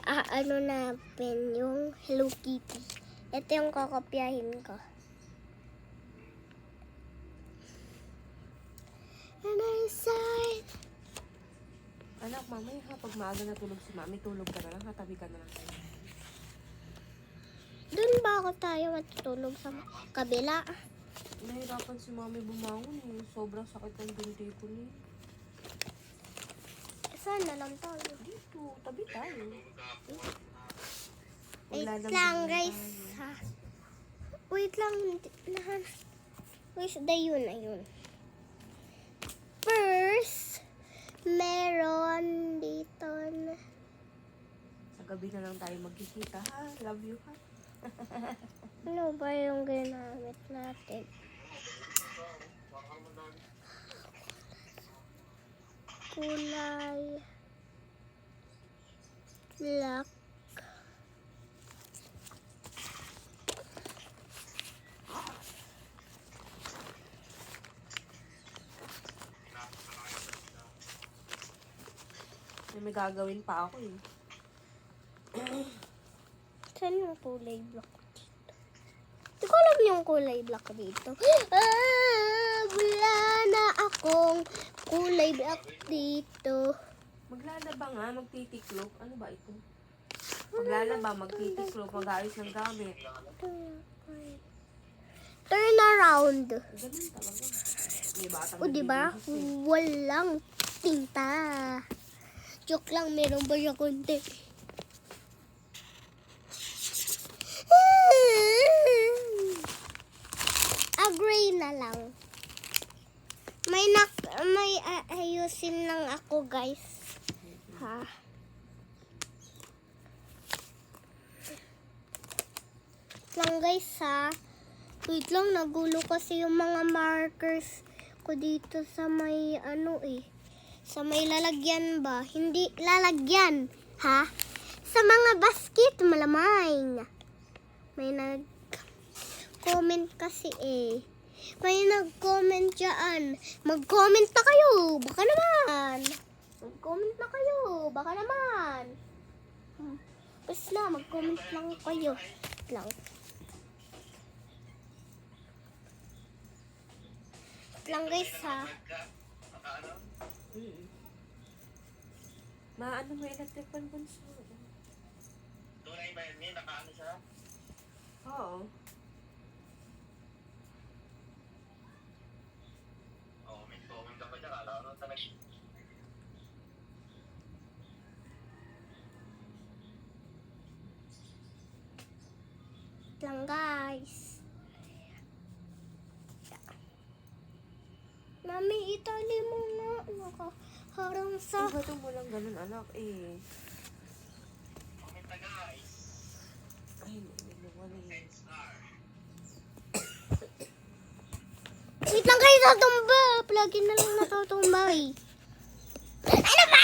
ano natin yung Hello Kitty. Ito yung kakopyahin ko. And I sighed. Anak, mamaya ha, pag maaga natulog si mami, tulog ka na lang, hatabi ka na lang. Doon ba ako tayo matutulog sa kabila? Nahirapan si mami bumangon eh. Sobrang sakit ng binti ko niya. Saan na lang tayo? Dito, tabi tayo. Wait Maglalambing lang lang guys. tayo. Ha? Wait lang. Wait, ayun. First, meron dito na. Sa gabi na lang tayo magkikita ha. Love you ha. Ano ba yung ginamit natin? Kulay black. May gagawin pa ako eh. Saan yung kulay black dito? Hindi ko alam yung kulay black dito. Wala na akong kulay black dito. Maglalaba nga, magtitiklop. Ano ba ito? Maglalaba, magtitiklop, mag-ayos ng gamit. Turn around. Ganun talaga. May batang O, diba? nagbibihis eh. Walang tinta. Joke lang, meron ba siya konti? Gray na lang. May ayusin lang ako, guys. Ha? Lang, guys, ha? Wait lang, nagulo kasi yung mga markers ko dito sa may sa may lalagyan ba? Hindi lalagyan, ha? Sa mga basket, malamay. May nag-comment kasi eh. May nag-comment dyan. Mag-comment na kayo. Baka naman. Mag-comment na kayo. Baka naman. Basta mag-comment lang kayo. Lang. Lang guys ha. Maano mo electric fan bunso? Tunay ba yun? Nakaano siya? Oo. Oo, may comment ka pa dyan. Alam mo talaga. Lang guys. Mami, itali mo nga. Nakaharang sa... Ba't mo lang ganun anak eh? Comment na guys. Ay, wala eh. Star. Wait lang kayo, tatumba. Plugin na lang natutumba eh. Ano ba?